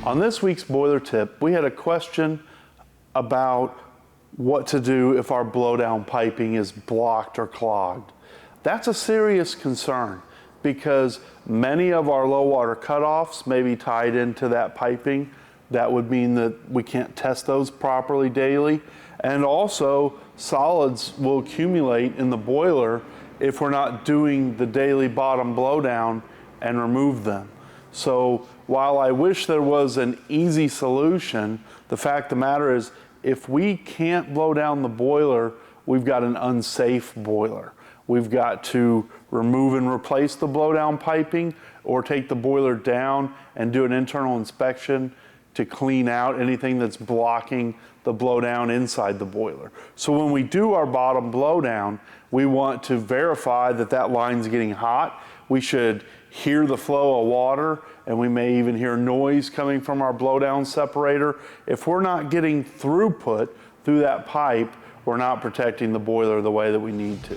On this week's boiler tip, we had a question about what to do if our blowdown piping is blocked or clogged. That's a serious concern because many of our low water cutoffs may be tied into that piping. That would mean that we can't test those properly daily. And also, solids will accumulate in the boiler if we're not doing the daily bottom blowdown and remove them. So while I wish there was an easy solution, the fact of the matter is if we can't blow down the boiler, we've got an unsafe boiler. We've got to remove and replace the blowdown piping or take the boiler down and do an internal inspection to clean out anything that's blocking the blowdown inside the boiler. So when we do our bottom blowdown, we want to verify that that line's getting hot. We should hear the flow of water, and we may even hear noise coming from our blowdown separator. If we're not getting throughput through that pipe, we're not protecting the boiler the way that we need to.